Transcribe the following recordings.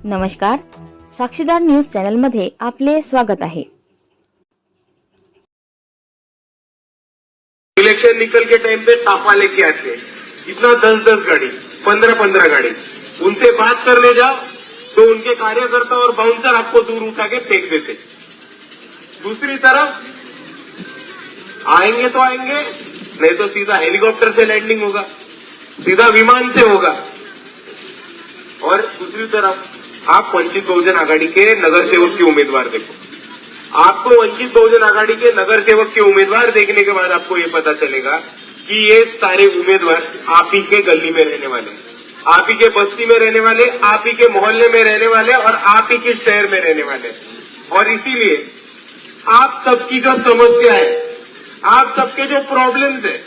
नमस्कार, साक्षीदार news channel मध्ये आपले स्वागत आहे। इलेक्शन निकल के टाइम पे तापा लेके आते हैं, इतना 10-10 गाड़ी, 15-15 गाड़ी, उनसे बात करने जाओ तो उनके कार्यकर्ता और बाउंसर आपको दूर उठा के फेंक देते। दूसरी तरफ आएंगे तो आएंगे, नहीं तो सीधा हेलीकॉप्टर से लैंडिंग होगा, सीधा विमान से होगा। और दूसरी तरफ आप वंचित बहुजन आघाड़ी के नगर सेवक के उम्मीदवार देखो। आपको वंचित बहुजन आघाड़ी के नगर सेवक के उम्मीदवार देखने के बाद आपको ये पता चलेगा कि ये सारे उम्मीदवार आप ही के गली में रहने वाले, आप ही के बस्ती में रहने वाले, आप ही के मोहल्ले में रहने वाले और आप ही के शहर में रहने वाले। और इसीलिए आप सबकी जो समस्या है, आप सबके जो प्रॉब्लम्स है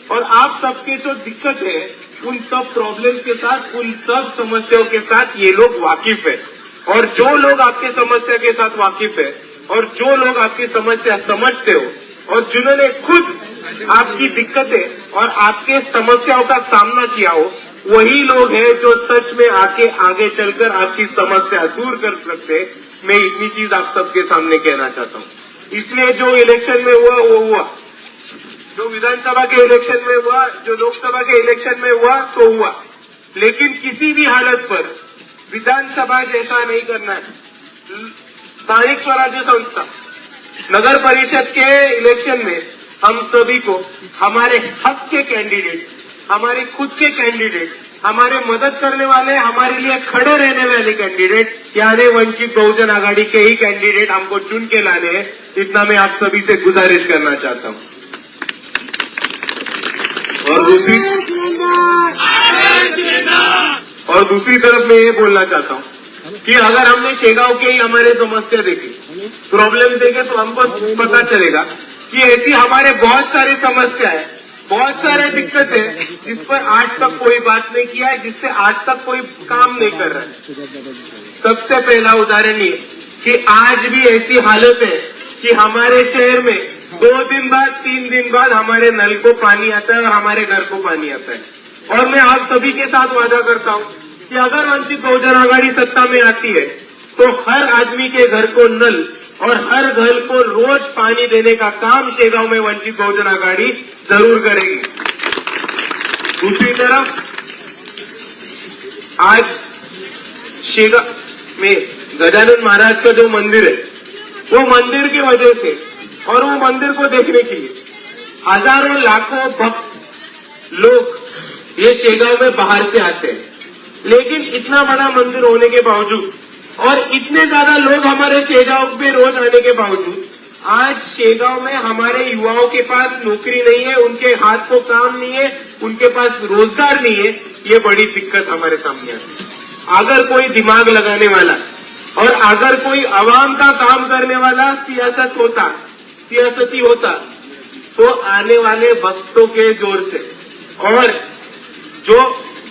और आप सबके जो दिक्कत है, उन सब प्रॉब्लम्स के साथ, उन सब समस्याओं के साथ ये लोग वाकिफ है। और जो लोग आपके समस्या के साथ वाकिफ है और जो लोग आपकी समस्या समझते हो और जिन्होंने खुद आपकी दिक्कतें और आपके समस्याओं का सामना किया हो, वही लोग हैं जो सच में आके आगे चलकर आपकी समस्या दूर कर सकते हैं। मैं इतनी चीज आप सबके सामने कहना चाहता हूँ। इसलिए जो इलेक्शन में हुआ वो हुआ, जो विधानसभा के इलेक्शन में हुआ, जो लोकसभा के इलेक्शन में हुआ सो हुआ, लेकिन किसी भी हालत पर विधानसभा जैसा नहीं करना है। स्थानिक स्वराज्य संस्था, नगर परिषद के इलेक्शन में हम सभी को हमारे हक के कैंडिडेट, हमारे खुद के कैंडिडेट, हमारे मदद करने वाले, हमारे लिए खड़े रहने वाले कैंडिडेट, यानी वंचित बहुजन आघाड़ी के ही कैंडिडेट हमको चुन के लाने हैं। इतना मैं आप सभी से गुजारिश करना चाहता हूँ। और दूसरी तरफ मैं ये बोलना चाहता हूँ कि अगर हमने शेगांव के ही हमारे समस्या देखी, प्रॉब्लम देखे, तो हमको पता चलेगा कि ऐसी हमारे बहुत सारी समस्या है, बहुत सारे दिक्कत है जिस पर आज तक कोई बात नहीं किया है, जिससे आज तक कोई काम नहीं कर रहा है। सबसे पहला उदाहरण ये कि आज भी ऐसी हालत है कि हमारे शहर में 2 दिन बाद, 3 दिन बाद हमारे नल को पानी आता है और हमारे घर को पानी आता है। और मैं आप सभी के साथ वादा करता हूं कि अगर वंचित बहुजन आघाड़ी सत्ता में आती है तो हर आदमी के घर को नल और हर घर को रोज पानी देने का काम शेगांव में वंचित बहुजन आघाड़ी जरूर करेगी। दूसरी तरफ आज शेगांव में गजानन महाराज का जो मंदिर है, वो मंदिर की वजह से और वो मंदिर को देखने के लिए हजारों लाखों भक्त लोग ये शेगांव में बाहर से आते हैं। लेकिन इतना बड़ा मंदिर होने के बावजूद और इतने ज्यादा लोग हमारे शेगांव में रोज आने के बावजूद आज शेगांव में हमारे युवाओं के पास नौकरी नहीं है, उनके हाथ को काम नहीं है, उनके पास रोजगार नहीं है। ये बड़ी दिक्कत हमारे सामने आती है। अगर कोई दिमाग लगाने वाला और अगर कोई आवाम का काम करने वाला सियासती होता तो आने वाले भक्तों के जोर से और जो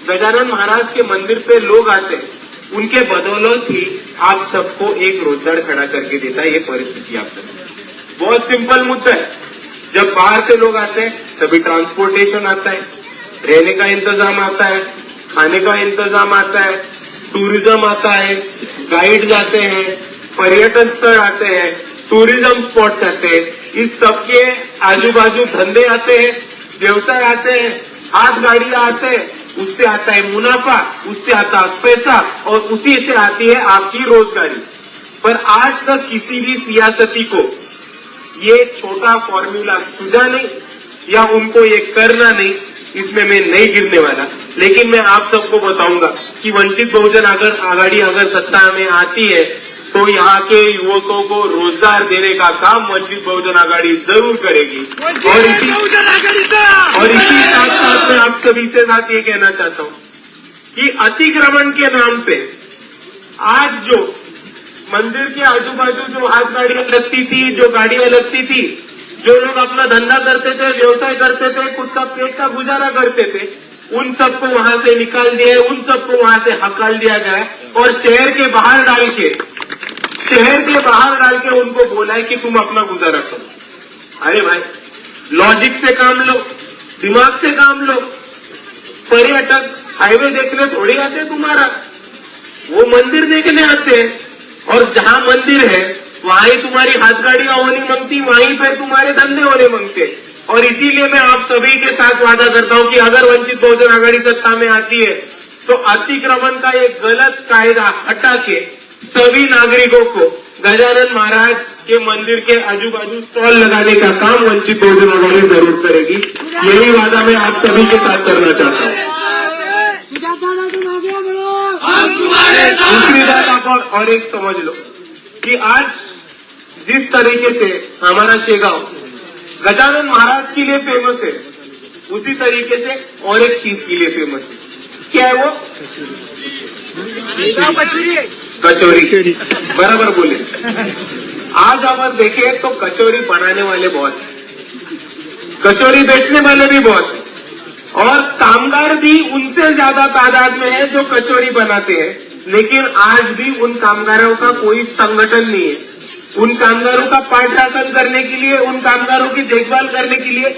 गजानन महाराज के मंदिर पे लोग आते हैं, उनके बदौलत ही आप सबको एक रोजगार खड़ा करके देता है ये परिस्थिति। आप सबको बहुत सिंपल मुद्दा है। जब बाहर से लोग आते हैं तभी ट्रांसपोर्टेशन आता है, रहने का इंतजाम आता है, खाने का इंतजाम आता है, टूरिज्म आता है, गाइड जाते हैं, पर्यटन स्थल आते हैं, टूरिज्म स्पॉट्स आते हैं, इस सबके आजू बाजू धंधे आते हैं, व्यवसाय आते हैं, हाथ गाड़ियां आते हैं, उससे आता है मुनाफा, उससे आता है पैसा और उसी से आती है आपकी रोजगारी। पर आज तक किसी भी सियासती को ये छोटा फॉर्मूला सूझा नहीं या उनको ये करना नहीं, इसमें मैं नहीं गिरने वाला। लेकिन मैं आप सबको बताऊंगा कि वंचित बहुजन आघाड़ी अगर सत्ता में आती है तो यहाँ के युवकों को रोजगार देने का काम वंचित बहुजन आघाड़ी जरूर करेगी। और इसी साथ साथ मैं आप सभी से साथ ये कहना चाहता हूँ कि अतिक्रमण के नाम पे आज जो मंदिर के आजू बाजू जो हाथ गाड़ियां लगती थी, जो गाड़ियां लगती थी, जो लोग अपना धंधा करते थे, व्यवसाय करते थे, खुद का पेट का गुजारा करते थे, उन सबको वहां से निकाल दिया, उन सबको वहां से हकाल दिया गया और शहर के बाहर डाल के उनको बोला है कि तुम अपना गुजारा करो। अरे भाई, लॉजिक से काम लो, दिमाग से काम लो। पर्यटक हाईवे देखने थोड़ी आते तुम्हारा, वो मंदिर देखने आते हैं, और जहां मंदिर है वहां ही तुम्हारी हाथगाड़ियां होने मांगती, वहीं पे तुम्हारे धंधे होने मांगते। और इसीलिए मैं आप सभी के साथ वादा करता हूं कि अगर वंचित बहुजन आघाड़ी सत्ता में आती है तो अतिक्रमण का ये गलत कायदा हटा के सभी नागरिकों को गजानन महाराज के मंदिर के आजू बाजू स्टॉल लगाने का काम वंचित बहुजन आघाड़ी जरूर करेगी। यही वादा मैं आप सभी के साथ करना चाहता हूं। दूसरी बात आप और एक समझ लो कि आज जिस तरीके से हमारा शेगांव गजानन महाराज के लिए फेमस है, उसी तरीके से और एक चीज के लिए फेमस है। क्या है वो? कचौरी। बराबर बोले। आज अगर देखें तो कचौरी बनाने वाले बहुत हैं, कचौरी बेचने वाले भी बहुत हैं, और कामगार भी उनसे ज्यादा तादाद में है जो कचौरी बनाते हैं। लेकिन आज भी उन कामगारों का कोई संगठन नहीं है। उन कामगारों का पाठ्यक्रम करने के लिए, उन कामगारों की देखभाल करने के लिए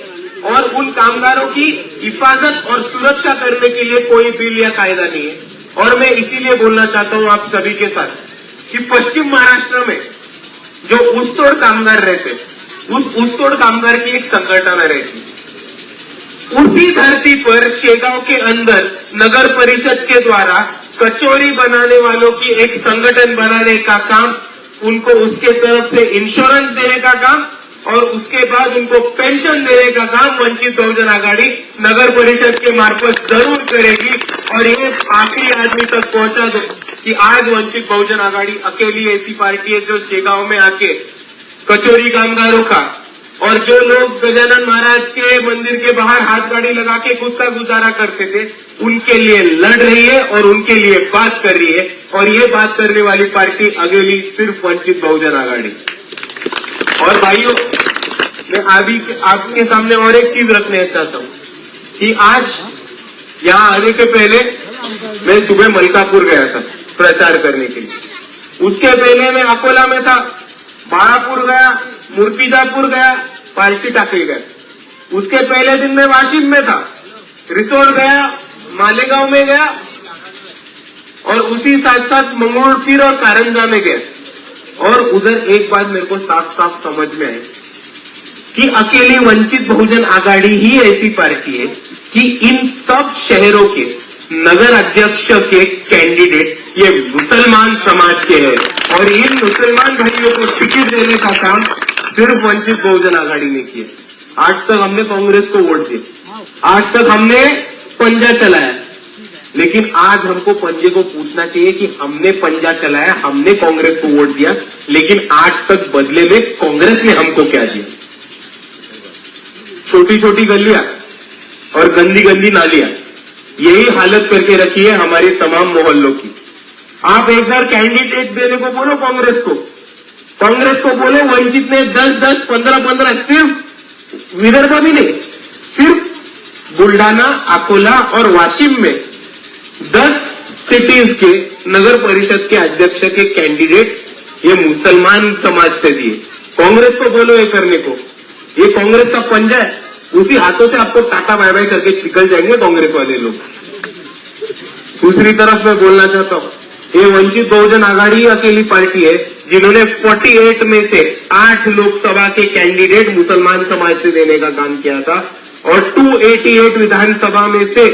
और उन कामगारों की हिफाजत और सुरक्षा करने के लिए कोई बिल या कायदा नहीं है। और मैं इसीलिए बोलना चाहता हूं आप सभी के साथ कि पश्चिम महाराष्ट्र में जो ऊसतोड़ कामगार रहते, उस ऊसतोड़ कामगार की एक संगठन रहती। उसी धरती पर शेगांव के अंदर नगर परिषद के द्वारा कचौरी बनाने वालों की एक संगठन बनाने का काम, उनको उसके तरफ से इंश्योरेंस देने का काम और उसके बाद उनको पेंशन देने का काम वंचित बहुजन आघाड़ी नगर परिषद के मार्फत जरूर करेगी। और ये आखिरी आदमी तक पहुंचा दो कि आज वंचित बहुजन आघाड़ी अकेली ऐसी पार्टी है जो शेगांव में आके कचौरी कामगारों का और जो लोग गजानन महाराज के मंदिर के बाहर हाथ गाड़ी लगा के खुद का गुजारा करते थे, उनके लिए लड़ रही है और उनके लिए बात कर रही है। और ये बात करने वाली पार्टी अकेली सिर्फ वंचित बहुजन आघाड़ी। और भाइयों, मैं अभी आपके सामने और एक चीज रखना चाहता हूं कि आज यहां आने के पहले मैं सुबह मलकापुर गया था प्रचार करने के लिए। उसके पहले मैं अकोला में था, बाळापुर गया, मूर्तिजापुर गया, पारसी टाकली गया। उसके पहले दिन मैं वाशिम में था, रिसोड गया, मालेगांव में गया और उसी साथ साथ मंगोलपीर और कारंजा में गया। और उधर एक बात मेरे को साफ साफ समझ में आई कि अकेली वंचित बहुजन आघाड़ी ही ऐसी पार्टी है कि इन सब शहरों के नगर अध्यक्ष के कैंडिडेट ये मुसलमान समाज के हैं। और इन मुसलमान भाइयों को टिकट देने का काम सिर्फ वंचित बहुजन आघाड़ी ने किया। आज तक हमने कांग्रेस को वोट दिया, आज तक हमने पंजा चलाया, लेकिन आज हमको पंजे को पूछना चाहिए कि हमने पंजा चलाया, हमने कांग्रेस को वोट दिया, लेकिन आज तक बदले में कांग्रेस ने हमको क्या दिया? छोटी छोटी गलियां और गंदी गंदी नालियां, यही हालत करके रखी है हमारे तमाम मोहल्लों की। आप एक बार कैंडिडेट देने को बोलो कांग्रेस को बोले वंचित ने 10-10, 15-15, सिर्फ विदर्भ भी नहीं, सिर्फ बुल्डाना, अकोला और वाशिम में 10 सिटीज के नगर परिषद के अध्यक्ष के कैंडिडेट ये मुसलमान समाज से दिए। कांग्रेस को बोलो ये करने को, ये कांग्रेस का पंजा है, उसी हाथों से आपको टाटा बाय बाय करके निकल जाएंगे कांग्रेस वाले लोग। दूसरी तरफ मैं बोलना चाहता हूं, ये वंचित बहुजन आघाड़ी अकेली पार्टी है जिन्होंने 48 में से 8 लोकसभा के कैंडिडेट मुसलमान समाज से देने का काम किया था और 288 विधानसभा में से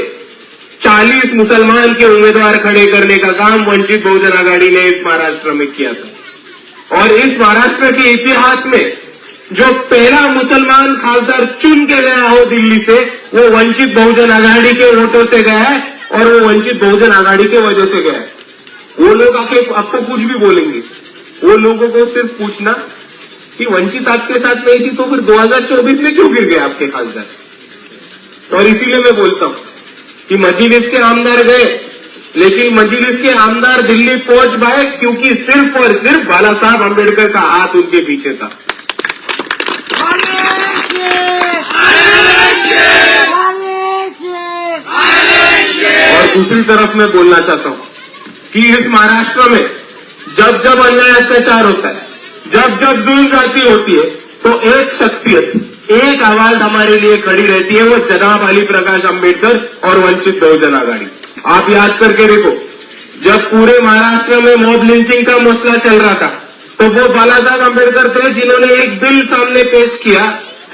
40 मुसलमान के उम्मीदवार खड़े करने का काम वंचित बहुजन आघाड़ी ने इस महाराष्ट्र में किया था। और इस महाराष्ट्र के इतिहास में जो पहला मुसलमान खासदार चुन के गया हो दिल्ली से, वो वंचित बहुजन आघाड़ी के वोटों से गया है और वो वंचित बहुजन आघाड़ी के वजह से गया है। वो लोग आके आपको कुछ भी बोलेंगे, वो लोगों को सिर्फ पूछना कि वंचित आपके साथ नहीं थी तो फिर 2024 में क्यों गिर गए आपके खासदार। और इसीलिए मैं बोलता हूं कि मजलिस के आमदार गए, लेकिन मजलिस के आमदार दिल्ली पहुंच पाए क्योंकि सिर्फ और सिर्फ बाला साहब अम्बेडकर का हाथ उनके पीछे था। और दूसरी तरफ मैं बोलना चाहता हूं कि इस महाराष्ट्र में जब जब अन्याय अत्याचार होता है, जब जब जुल्म जाती होती है, तो एक शख्सियत, एक आवाज हमारे लिए खड़ी रहती है, वो जनाब अली प्रकाश अंबेडकर और वंचित बहुजन आघाड़ी। आप याद करके देखो, जब पूरे महाराष्ट्र में मॉब लिंचिंग का मसला चल रहा था, तो वो बाला साहब अम्बेडकर थे जिन्होंने एक बिल सामने पेश किया,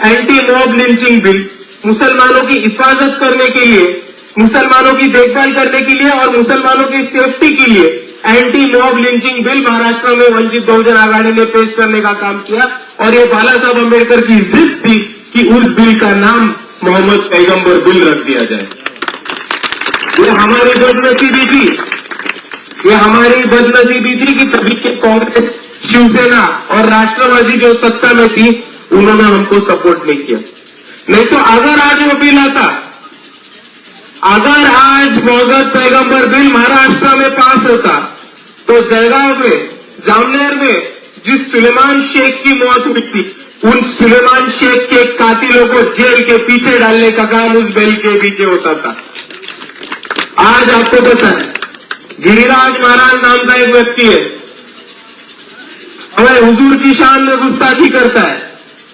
एंटी मॉब लिंचिंग बिल, मुसलमानों की हिफाजत करने के लिए, मुसलमानों की देखभाल करने के लिए और मुसलमानों की सेफ्टी के लिए anti mob lynching bill Maharashtra में वंचित बहुजन आघाड़ी ने पेश करने का काम किया। और ये बाला साहब अम्बेडकर की जिद थी कि उस बिल का नाम मोहम्मद पैगंबर बिल रख दिया जाए। ये हमारी बदनसीबी थी, ये हमारी बदनसीबी थी कि तभी के कांग्रेस, शिवसेना और राष्ट्रवादी जो सत्ता में थी, उन्होंने हमको सपोर्ट नहीं किया। नहीं तो अगर आज वो बिल आता, अगर आज मोहम्मद पैगंबर बिल महाराष्ट्र में पास होता, तो जलगांव में, जामनेर में जिस सुलेमान शेख की मौत हुई थी, उन सुलेमान शेख के कातिलों को जेल के पीछे डालने का काम उस बिल के पीछे होता था। आज आपको पता है, गिरिराज महाराज नाम का एक व्यक्ति है, हमें हुजूर की शान में गुस्ताखी करता है।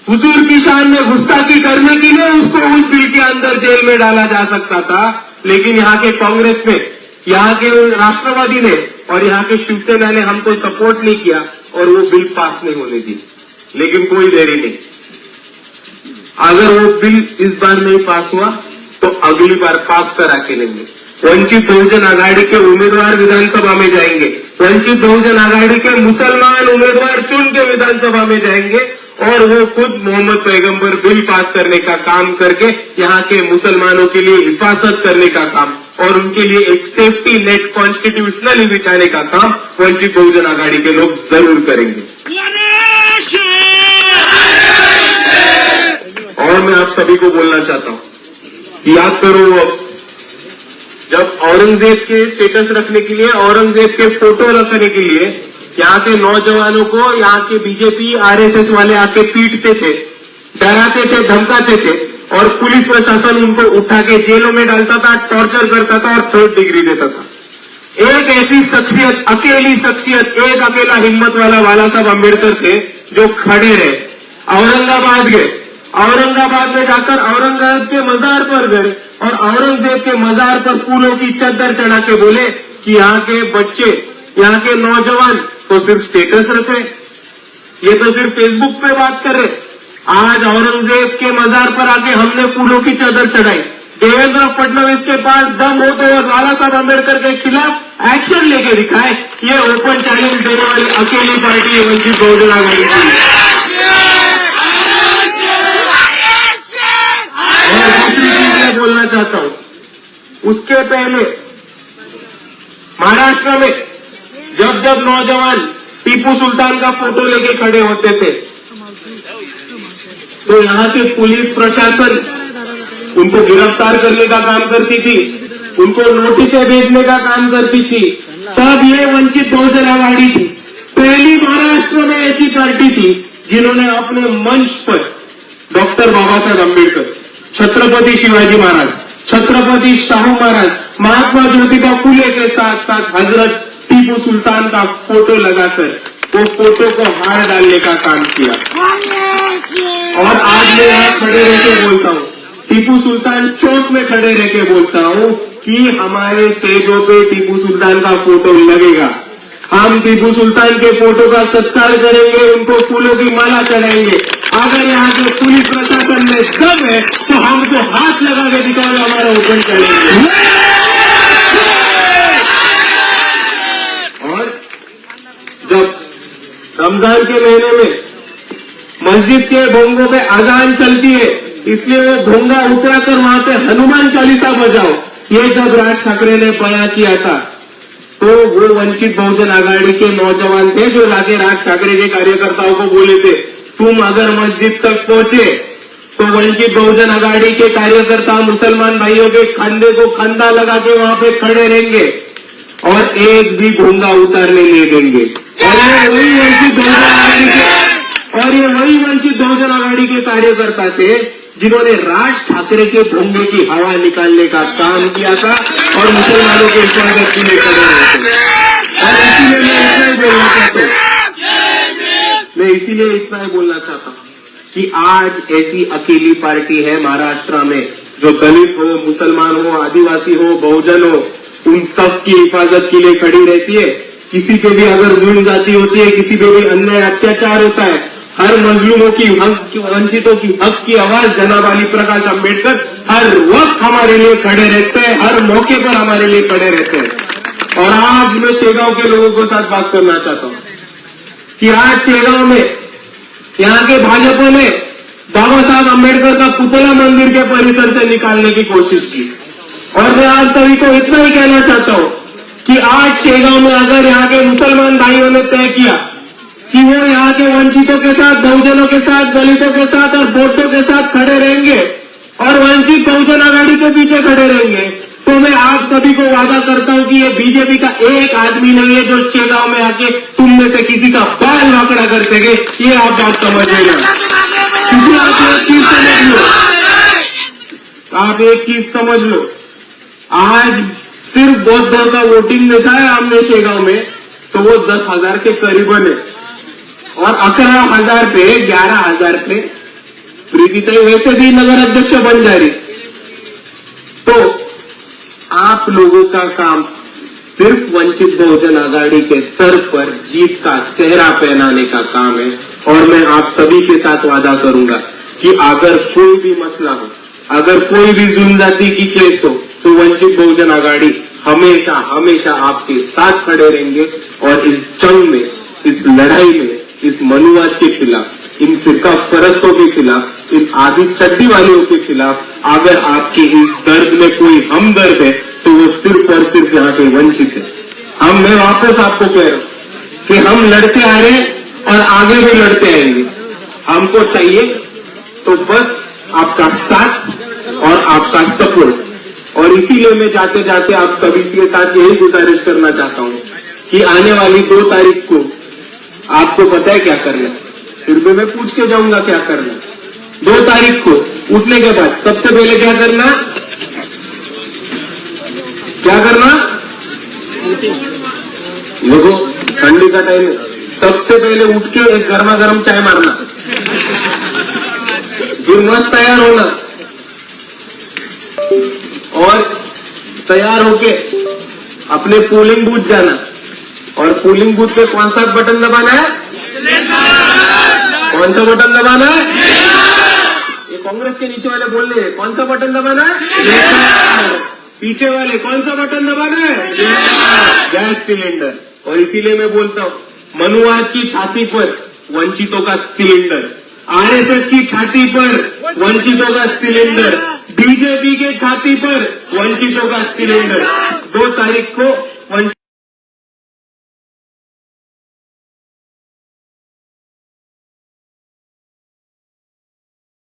हुजूर की शान में गुस्ताखी करने के लिए उसको उस बिल के अंदर जेल में डाला जा सकता था, लेकिन यहाँ के कांग्रेस ने, यहाँ के राष्ट्रवादी ने और यहाँ के शिवसेना ने हमको सपोर्ट नहीं किया और वो बिल पास नहीं होने दी। लेकिन कोई देरी नहीं, अगर वो बिल इस बार नहीं पास हुआ तो अगली बार पास करा के लेंगे। वंचित बहुजन आघाड़ी के उम्मीदवार विधानसभा में जाएंगे, वंचित बहुजन आघाड़ी के मुसलमान उम्मीदवार चुन के विधानसभा में जाएंगे और वो खुद मोहम्मद पैगंबर बिल पास करने का काम करके यहाँ के मुसलमानों के लिए हिफाजत करने का काम और उनके लिए एक सेफ्टी नेट कॉन्स्टिट्यूशनली बिछाने का काम वंचित बहुजन आघाड़ी के लोग जरूर करेंगे। और मैं आप सभी को बोलना चाहता हूं कि याद करो, जब औरंगजेब के स्टेटस रखने के लिए, औरंगजेब के फोटो रखने के लिए यहाँ के नौजवानों को यहाँ के बीजेपी आरएसएस वाले आके पीटते थे, डराते थे, धमकाते थे और पुलिस प्रशासन उनको उठा के जेलों में डालता था, टॉर्चर करता था और 3rd डिग्री देता था। एक ऐसी शख्सियत, अकेली शख्सियत, एक अकेला हिम्मत वाला बाला साहब अम्बेडकर थे जो खड़े रहे, औरंगाबाद गए, औरंगाबाद में जाकर औरंगजेब के मजार पर गए और औरंगजेब के मजार पर फूलों की चद्दर चढ़ा के बोले कि यहाँ के बच्चे, यहाँ के नौजवान तो सिर्फ स्टेटस रखे, ये तो सिर्फ फेसबुक पे बात कर रहे। आज औरंगजेब के मजार पर आके हमने फूलों की चादर चढ़ाई। देवेंद्र फडणवीस के पास दम हो तो बाला साहब अम्बेडकर के खिलाफ एक्शन लेके दिखाए। ये ओपन चैलेंज देने वाली अकेली पार्टी है वंचित बहुजन आघाड़ी की। और दूसरी चीज मैं बोलना चाहता हूं, उसके पहले महाराष्ट्र में जब जब नौजवान टीपू सुल्तान का फोटो लेके खड़े होते थे तो यहाँ के पुलिस प्रशासन उनको गिरफ्तार करने का काम करती थी, उनको नोटिसें भेजने का काम करती थी। तब ये वंचित बहुजन आघाड़ी थी, पहली महाराष्ट्र में ऐसी पार्टी थी जिन्होंने अपने मंच पर डॉक्टर बाबा साहब अम्बेडकर, छत्रपति शिवाजी महाराज, छत्रपति शाहू महाराज, महात्मा ज्योतिबा फुले के साथ साथ हजरत टीपू सुल्तान का फोटो लगाकर वो फोटो को हार डालने का काम किया। और आज मैं यहाँ खड़े रह के बोलता हूँ, टीपू सुल्तान चौक में खड़े रह के बोलता हूँ कि हमारे स्टेजों पे टीपू सुल्तान का फोटो लगेगा। हम टीपू सुल्तान के फोटो का सत्कार करेंगे, उनको फूलों की माला चढ़ाएंगे। अगर यहाँ के पुलिस प्रशासन में दम है तो हमको हाथ लगा के दिखाओ, हमारा ओपन करेंगे। और जब रमजान के महीने में मस्जिद के भोंगों पे अजान चलती है, इसलिए वो भोंगा उतराकर वहां पे हनुमान चालीसा बजाओ, ये जब राज ठाकरे ने बयां किया था तो वो वंचित बहुजन आघाड़ी के नौजवान थे जो लाके राज ठाकरे के कार्यकर्ताओं को बोले थे, तुम अगर मस्जिद तक पहुंचे तो वंचित बहुजन आघाड़ी के कार्यकर्ता मुसलमान भाइयों के कंधे को कंधा लगा के वहां पे खड़े रहेंगे और एक भी भोंगा उतारने नहीं देंगे। और ये वही वंचित बहुजन आघाड़ी के कार्यकर्ता थे जिन्होंने राज ठाकरे के भोंगे की हवा निकालने का काम किया था और मुसलमानों के हिफाजत के लिए खड़े हुए थे। और इसीलिए मैं इतना ही बोलना चाहता हूं कि आज ऐसी अकेली पार्टी है महाराष्ट्र में जो दलित हो, मुसलमान हो, आदिवासी हो, बहुजन हो, उन सब की हिफाजत के लिए खड़ी रहती है। किसी पे भी अगर जुल्म जाती होती है, किसी पे भी अन्याय अत्याचार होता है, हर मजलूमों की वंचितों की हक की आवाज जनाब अली प्रकाश अंबेडकर हर वक्त हमारे लिए खड़े रहते हैं, हर मौके पर हमारे लिए खड़े रहते हैं। और आज मैं शेगांव के लोगों के साथ बात करना चाहता हूं कि आज शेगांव में यहाँ के भाजपा ने बाबा साहब अंबेडकर का पुतला मंदिर के परिसर से निकालने की कोशिश की। और मैं आप सभी को इतना ही कहना चाहता हूं कि आज शेगांव में अगर यहाँ के मुसलमान भाइयों ने तय किया कि वो यहाँ के वंचितों के साथ, बहुजनों के साथ, दलितों के साथ और बोटों के साथ खड़े रहेंगे और वंचित बहुजन आघाड़ी के पीछे खड़े रहेंगे, तो मैं आप सभी को वादा करता हूं कि ये बीजेपी का एक आदमी नहीं है जो शेगांव में आके तुम में से किसी का बाल वाकड़ा कर सके। ये आप बात समझिएगा। क्योंकि आप एक चीज समझ लो, आप एक चीज समझ लो, आज सिर्फ बौद्धों का वोटिंग देखा है हमने शेगांव में, तो वो 10,000 के करीबन है। और 11,000 पे 11,000 पे प्रीतिताई वैसे भी नगर अध्यक्ष बन जा रही। तो आप लोगों का काम सिर्फ वंचित बहुजन आघाड़ी के सर पर जीत का सेहरा पहनाने का काम है। और मैं आप सभी के साथ वादा करूंगा कि अगर कोई भी मसला हो, अगर कोई भी जुल्म जाति की केस हो, तो वंचित बहुजन आघाड़ी हमेशा हमेशा आपके साथ खड़े रहेंगे। और इस जंग में, इस लड़ाई में, इस मनुवाद के खिलाफ, इन फिरका परस्तों के खिलाफ, इन आधी चड्डी वालों के खिलाफ अगर आपके इस दर्द में कोई हमदर्द है, तो वो सिर्फ और सिर्फ यहाँ के वंचित है। मैं वापस आपको कह रहा हूं कि हम लड़ते आ रहे हैं और आगे भी लड़ते आएंगे। हमको चाहिए तो बस आपका साथ और आपका सपोर्ट। और इसीलिए मैं जाते जाते आप सभी के साथ यही गुजारिश करना चाहता हूं कि आने वाली 2 तारीख को आपको पता है क्या करना है, फिर भी मैं पूछ के जाऊंगा क्या करना। 2 तारीख को उठने के बाद सबसे पहले क्या करना, क्या करना? देखो ठंडी का टाइम है, सबसे पहले उठ के एक गर्मा गर्म चाय मारना, फिर मस्त तैयार होना और तैयार होके अपने पोलिंग बूथ जाना। और पोलिंग बूथ पे कौन सा बटन दबाना है? कौन सा बटन दबाना है? ये कांग्रेस के नीचे वाले बोल रहे हैं, कौन सा बटन दबाना है? पीछे वाले कौन सा बटन दबाना है? Gas cylinder. और इसीलिए मैं बोलता हूं, मनुवाद की छाती पर वंचितों का सिलेंडर, आरएसएस की छाती पर वंचितों का सिलेंडर, बीजेपी के छाती पर वंचितों का सिलेंडर। 2 तारीख को